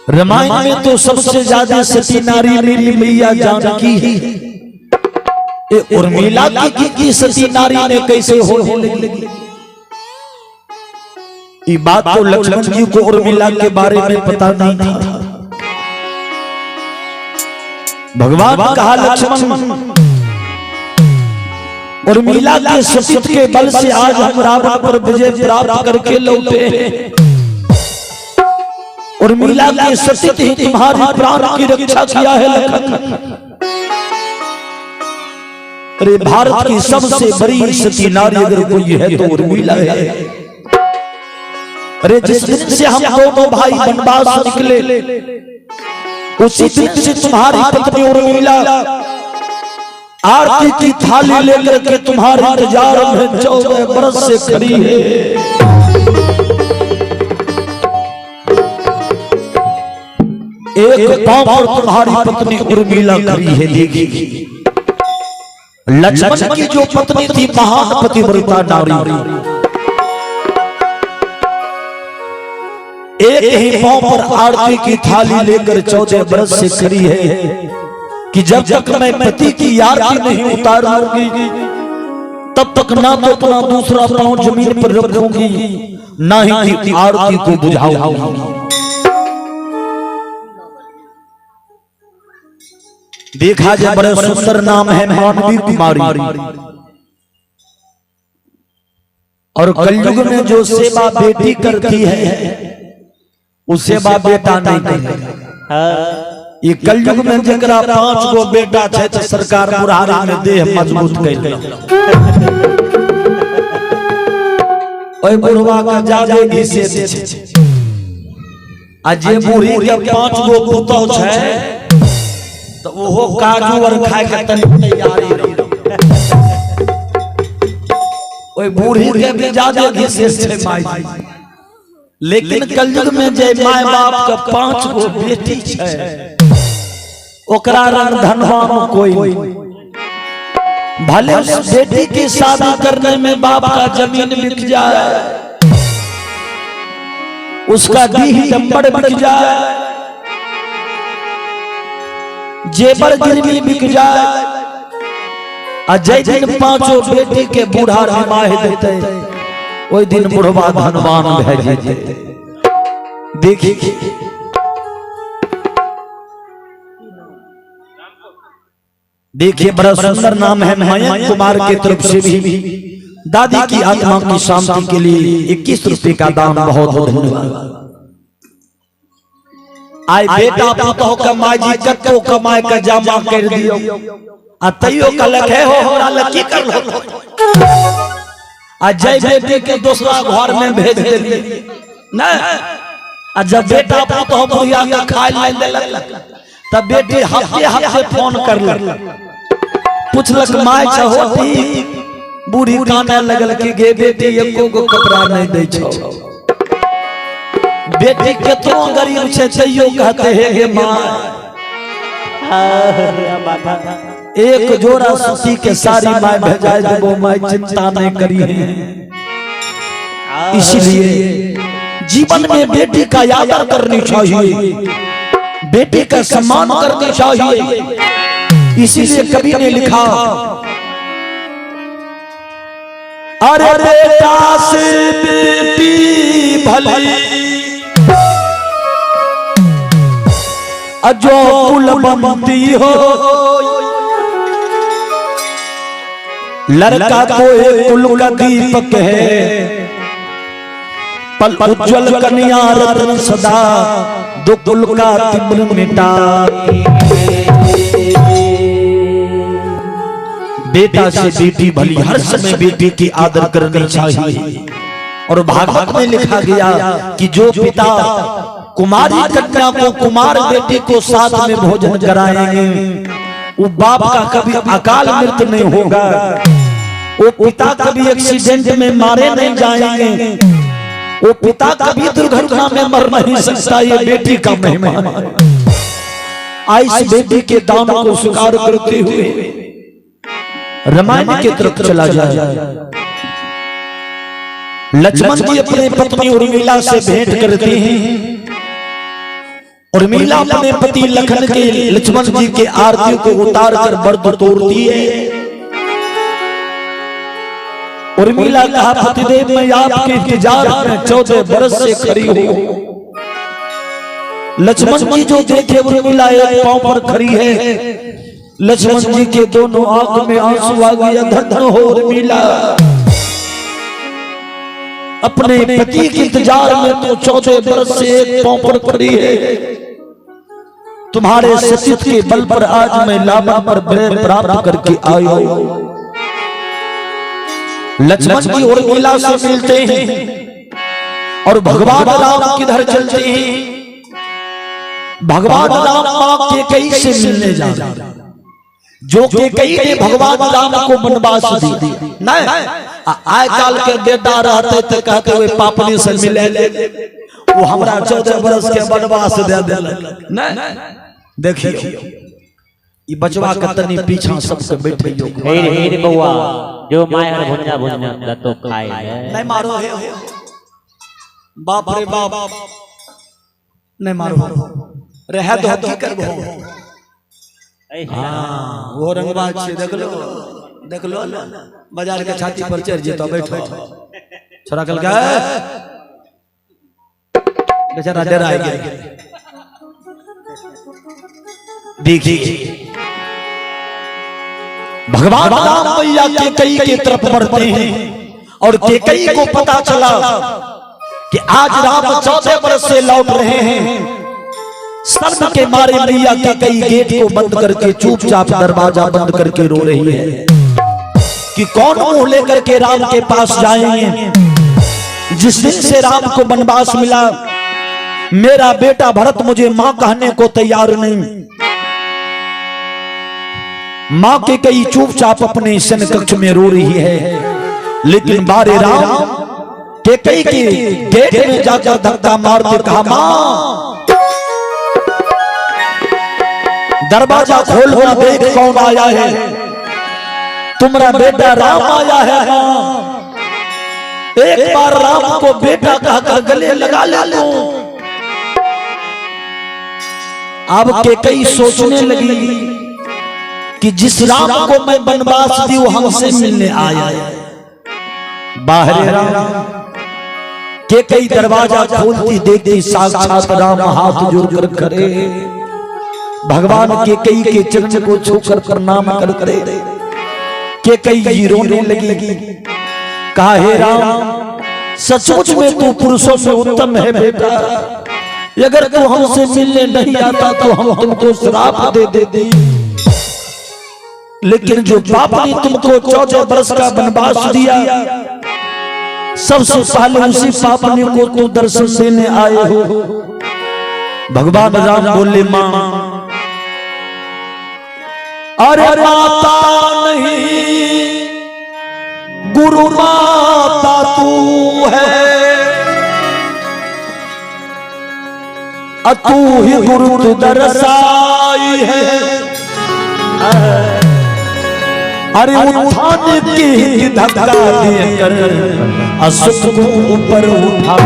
रामायण में तो सबसे ज्यादा सती नारी मेरी मैया जानकी ही। उर्मिला की सती नारी ने कैसे होने लगी? ये बात तो लक्ष्मण जी को उर्मिला के बारे में पता नहीं था। भगवान कहा लक्ष्मण उर्मिला के सतीत्व के बल से आज हम रावण पर विजय प्राप्त करके लौटे। उर्मिला के सतीत्व ही तुम्हारी प्राण की रक्षा किया है लखन। अरे भारत की सबसे बड़ी सती नारी अगर कोई है तो उर्मिला है। अरे जिस दिन से हम दोनों भाई वनवास निकले उसी दिन से तुम्हारी पत्नी उर्मिला आरती की थाली लेकर के तुम्हारे इंतजार में 14 बरस से खड़ी है। एक पांव पर तुम्हारी पत्नी उर्मिला खड़ी है। देखिए लक्ष्मण की जो पत्नी थी महान पतिव्रता नारी, एक ही पांव पर आरती की थाली लेकर 14 बरस से खड़ी है कि जब तक मैं पति की आरती नहीं उतारूंगी तब तक ना तो अपना दूसरा पांव जमीन पर रखूंगी ना ही आरती को बुझाऊंगी। देखा जाए बड़ा सुंदर नाम है मानवी कुमारी। और कलयुग में जो सेवा बेटी करती है उस सेवा बेटा नहीं करेगा। ये कलयुग में जरा 5 गो बेटा है तो सरकार बुढ़ारी में देह मजबूत कर बुढ़वा का जादे घिसे अजे बूढ़ी के 5 गो पुतौ है तो वो काजू और खाए के तैयारी ओए बूढ़ी के भी ज्यादा घिसे छे माई। लेकिन कलयुग में जे माय बाप का 5 गो बेटी है ओकरा रंग धनवान कोई भले उस बेटी की शादी करने में बाप का जमीन बिक जाए, उसका दीह डंबर बिक जाए, जेबर गिरवी बिक जाए, अजय दिन 5 बेटी के बूढ़ा रिमाह देते वही दिन बुढ़वा धनवान भेजे। देखिए देखिए बड़ा सुंदर नाम है मयंक कुमार की तरफ से भी दादी की आत्मा की शांति के लिए 21 रुपए का दान बहुत बहुत धन्यवाद। आय बेटा पुतौ कमाई जी कतो कमाए का जमा कर दियो अतइयो का लखे हो हमरा लकी कर लो अजय बेटी के दूसरा घर में भेज दिए ना। जब बेटा पुतौ बुढ़िया का खाए ले देलक तब बेटी हफ्ते हफ्ते फोन करलक पूछलक माय छहोटी बूढ़ी काने लगल कि गे बेटी एको गो कपड़ा नहीं दै छौ। बेटी केतो गरीब छे तइयो कहते हे गे मां एक जोड़ा सूती के साड़ी माय भेजाए देबो माय चिंता नहीं करी है। इसलिए जीवन में बेटी का आदर करनी चाहिए, बेटी का सम्मान करनी चाहिए। इसीलिए कवि ने लिखा अरे बेटा से बेटी भली अजो कुल बनती हो, लड़का तो एक कुल का दीपक है पल उज्जवल कन्या रत्न सदा दो कुल का तिम्र मिटा। बेटा से बेटी भली, हर समय बेटी की आदर करनी चाहिए। और भागवत में लिखा गया कि जो पिता कुमारी कन्या को कुमार बेटी को साथ में भोजन कराएंगे वो बाप का कभी अकाल मृत्यु नहीं होगा, वो पिता कभी एक्सीडेंट में मारे नहीं जाएंगे, वो पिता कभी दुर्घटना में मर नहीं सकता। ये बेटी का मेहमान आई इस बेटी के दान को स्वीकार करते हुए रामायण की तरफ चला जाए। लक्ष्मण जी अपने पत्नी उर्मिला से भेंट करते हैं उर्मिला अपने पति लखन के लक्ष्मण जी के आरती को उतार कर बर्द तोड़ दिए। उर्मिला कहा, पतिदेव मैं आपके इंतजार में 14 बरस से खड़ी हूं। लक्ष्मण जी जो देखे उर्मिला एक पांव पर खड़ी है, लक्ष्मण जी के दोनों आंख में आंसू आ गया। धन हो उर्मिला, अपने पति के इंतजार में तो 14 बरस से एक पांव पर खड़ी है। तुम्हारे सचित के बल पर आज मैं लाभा पर विजय प्राप्त करके आया हूं। लक्ष्मण जी उर्मिला से मिलते हैं और भगवान राम किधर चलते हैं? भगवान राम मां कैकेयी से मिलने जा रहे हैं, जो कैकेयी ने भगवान राम को वनवास दी। नहीं आय काल के बेटा रहते थे, कहते हुए पापनी से मिले वो हमरा 14 बरस के वनवास दे दे। नहीं देखिए ये बचवा का तनी पीछा सबसे बैठे हो। हेर बउआ जो मायर भुंजा भुंजा तो खाए नहीं मारो है। बाप रे बाप नहीं मारो रह दो की करबो। हां वो रंगबाज से देख लो बाजार के छाती पर चढ़ जे तो बैठो। छोरा कल का बेचारा डरा गया। देखिए भगवान राम मैया कैकेयी की तरफ बढ़ते हैं और कैकेयी को पता चला कि आज राम 14 बरस से लौट रहे हैं। शर्म के मारे मैया कैकेयी गेट को बंद करके चुपचाप दरवाजा बंद करके रो रही है कि कौन मुंह लेकर के राम के पास जाएंगे। जिस दिन से राम को वनवास मिला, मेरा बेटा भरत मुझे मां कहने को तैयार नहीं। मां कैकेयी चुपचाप अपने सन कक्ष में रो रही है, लेकिन बारे राम कैकेयी के गेट में जाकर धक्का मार के कहा, मां दरवाजा खोलना, देख कौन आया है। तुम्हारा बेटा राम आया है। हाँ एक बार राम को बेटा कहकर गले लगा ले लो। अब कैकेयी सोचने लगी कि जिस राम को मैं वनवास दी वो हमसे मिलने आया है। बाहर राम कैकेयी दरवाजा खोलती देखती साक्षात राम हाथ जोड़कर खड़े, भगवान कैकेयी के चरण को छूकर प्रणाम कर करे। कैकेयी रोने लगी, कहा हे राम सचमुच में तू पुरुषों में उत्तम है बेटा। अगर तू हमसे मिलने नहीं आता तो हम तुमको श्राप दे देते। लेकिन जो बाप ने तुमको 14 बरस का वनवास दिया, सबसे पहले उसी पापनी को तू दर्शन देने आए हो। भगवान राम बोले, मां अरे माता नहीं गुरु माता तू है, तू ही गुरु दरसाई है। अरे उठाने की धक्का देकर असुख को ऊपर उठा,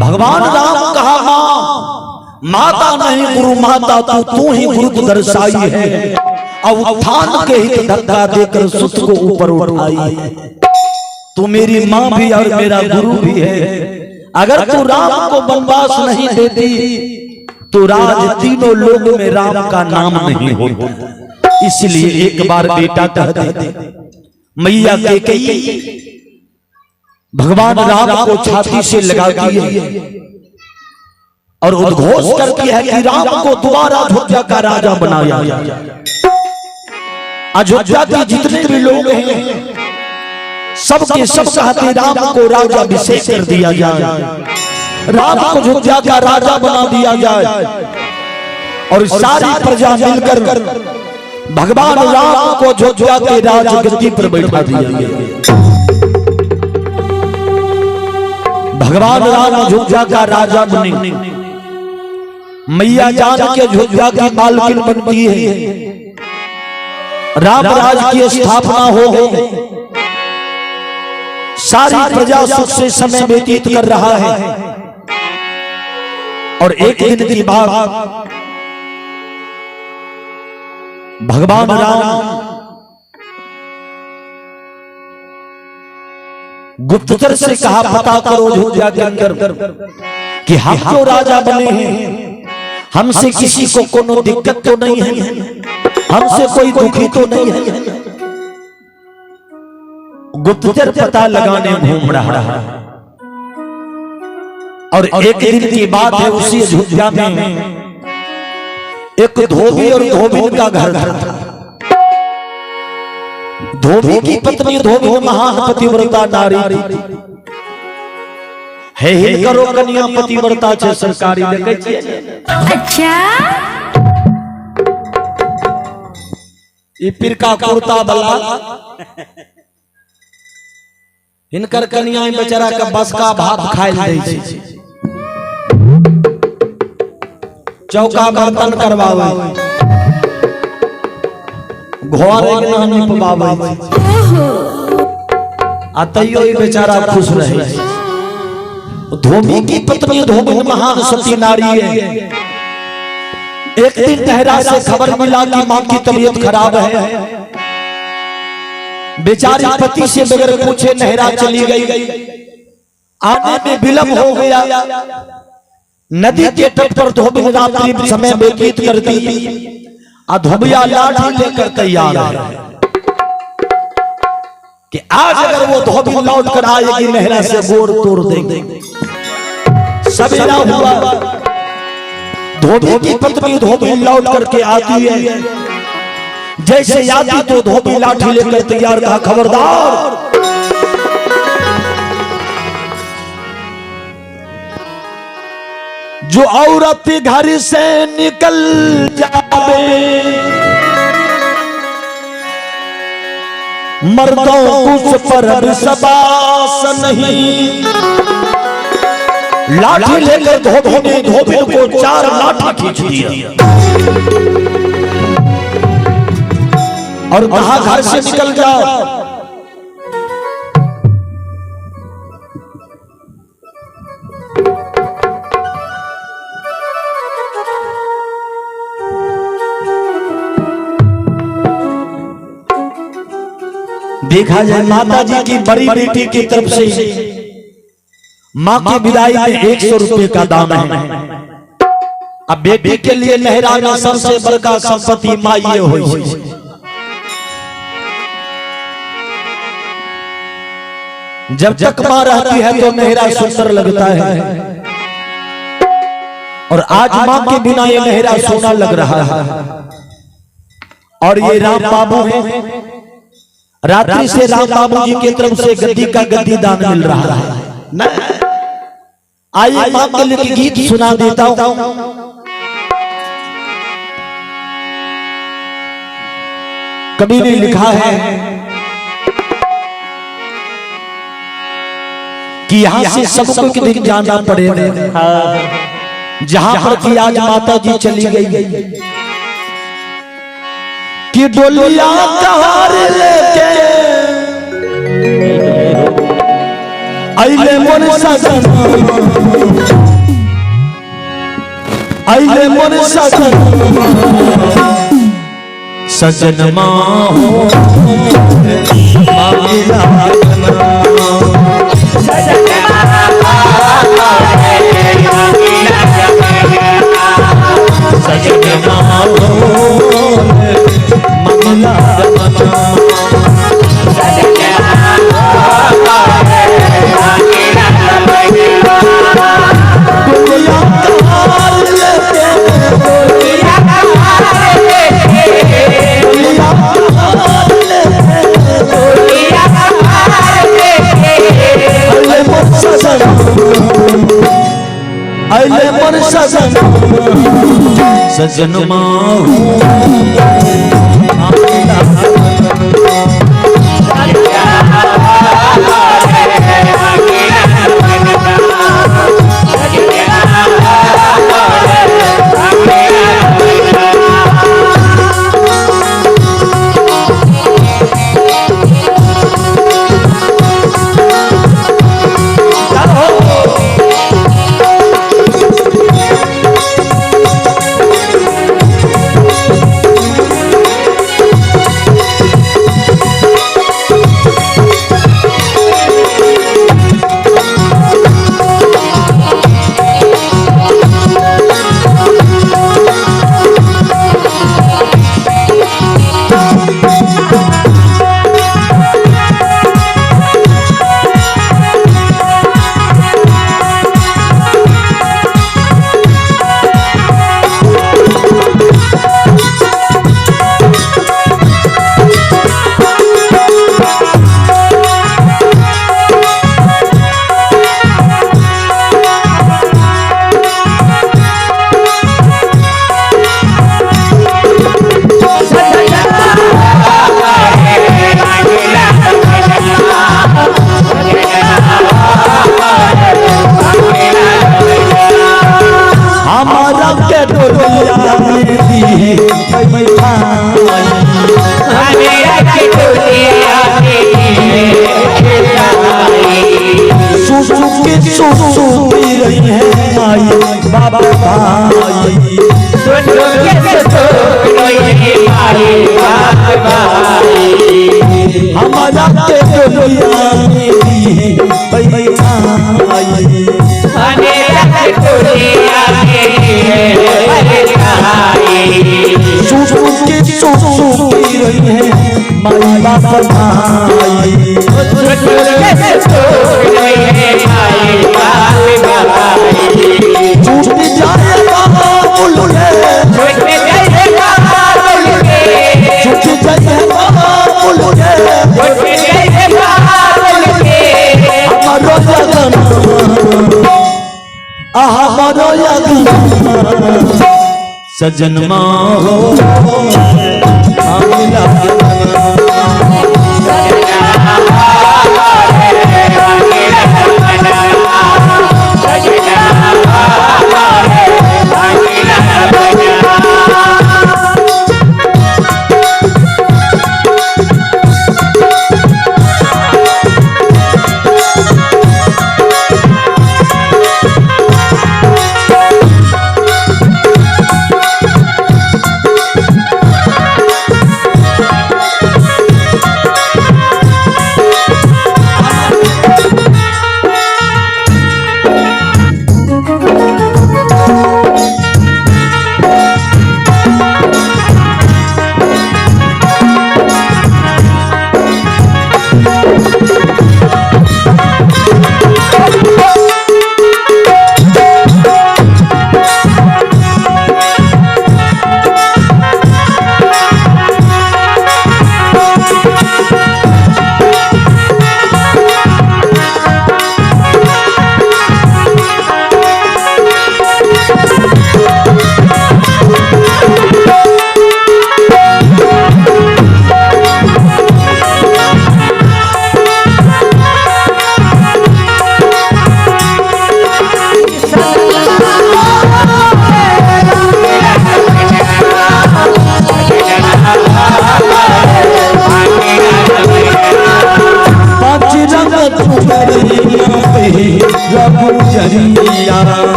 भगवान राम कहा, माता नहीं गुरु माता तू ही गुरु दर्शाई है। अब उत्थान के ही धक्का देकर सुत को ऊपर उठाई है। तू मेरी माँ भी और मेरा गुरु भी है। अगर तू राम को वनवास नहीं देती तो राज तीनों लोगों में राम का नाम नहीं होता। इसलिए एक बार बेटा कह दे, मैया कैकेयी भगवान राम को छाती से लगाती है और उद्घोष करती है कि राम को दोबारा अयोध्या का राजा बनाया जाए। अयोध्या के जितने भी लोग हैं सबके सब चाहते राम को राजा अभिषेक कर दिया जाए, राम को अयोध्या का राजा बना दिया जाए और सारी प्रजा मिलकर भगवान राम को अयोध्या के राजगद्दी पर बैठा दिया गया। भगवान राम अयोध्या का राजा बने, मैया जान के अयोध्या की मालकिन बनती है, राम राज की स्थापना हो गई, सारी प्रजा सुख से समय व्यतीत कर रहा है। और एक दिन की बात, भगवान राम गुप्तचर से कहा पता करो अयोध्या के अंदर कि हम तो राजा बने हैं, हमसे किसी को कोनो दिक्कत तो नहीं है, हमसे कोई दुखी तो नहीं है। गुप्तचर पता लगाने घूम रहा है और एक दिन की बात है, उसी अयोध्या में एक धोबी और धोबी का घर था। धोबी की पत्नी धोबी महान पतिव्रता नारी थी, हे हे करो कन्या पतिव्रता छे सरकारी देखे छिए। अच्छा ई पिरका कुर्ता बला हिनकर कन्या बेचारा के बस का भात खाइल दै छै, चौका बर्तन करवावे, घर अंगना निपवावे, आ तैयो ई बेचारा खुश रहे। धोबी की पत्नी धोबी महान सती नारी है। एक दिन टहरा से खबर मिला कि मां की तबीयत खराब है, बेचारी पति से बगैर पूछे नहरा चली गई, आने में विलंब हो गया। नदी के तट पर धोबी रात्रि समय व्यतीत करती, धोबिया लाठी लेकर तैयार है कि आज अगर वो धोबी लौट कर आएगी नहरा से गोड़ तोड़ देंगे। सवेरा हुआ, धोबी की पत्नी धोबी लौट करके आती है, जैसे आती तो धोबी लाठी लेकर तैयार था, खबरदार जो औरत घर से निकल जावे मर्दों उस पर विश्वास नहीं। लाठी लेकर धोबी ने धोबी को 4 लाठी खींच दिया और कहा घर से निकल जाओ। देखा जाए माता जी की बड़ी बेटी की तरफ से मां की विदाई में 100 रुपए का दान है। अब बेटी के लिए लहराना सबसे बड़का संपत्ति मां ये हुई। जब तक मां रहती है तो लहरा सुंदर लगता है और आज मां के बिना ये लहरा सोना लग रहा है। और ये राम बाबू है, रात्रि से राम बाबू जी की तरफ से गद्दी का गद्दी दान मिल रहा है। आइए मां के लिए गीत सुना देता हूं। कवि ने लिखा है कि यहां से सबको एक दिन जाना पड़ेगा, जहां पर कि आज माता जी चली गई कि डोलिया कार लेके आइले मोर सजन, आइले मोर सजन, सजन मां हो मामिला सजन मां हो मामिला सजन सजनमा सजनमा हो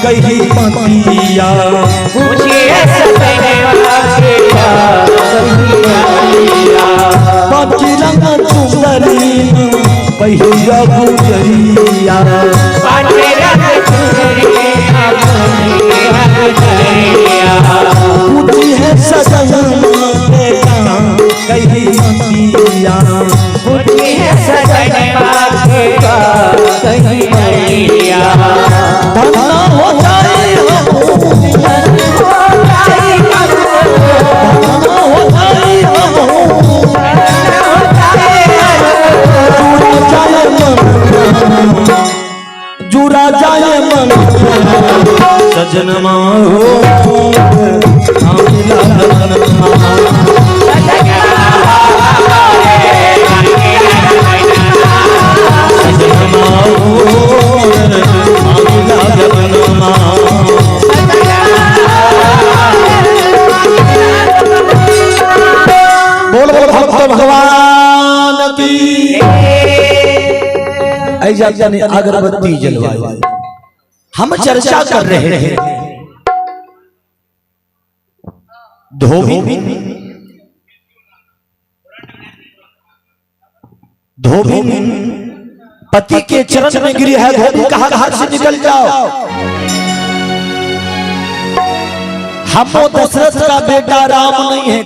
कही पतिया पहिया गुजरिया पूछी है सजन कही पतिया पूछी है सजन धन्ना हो जाए धन्ना हो जाए सजनमा हो आमिला जनमा सजनमा हो आमिला जनमा बोल बोल भक्त भगवान की ऐसा जाने अगरबत्ती जलवाई हम चर्चा कर रहे हैं धोबी धोबी पति के चरण में गिरी है धोबी कहा घर से निकल जाओ हम दशरथ का बेटा राम नहीं है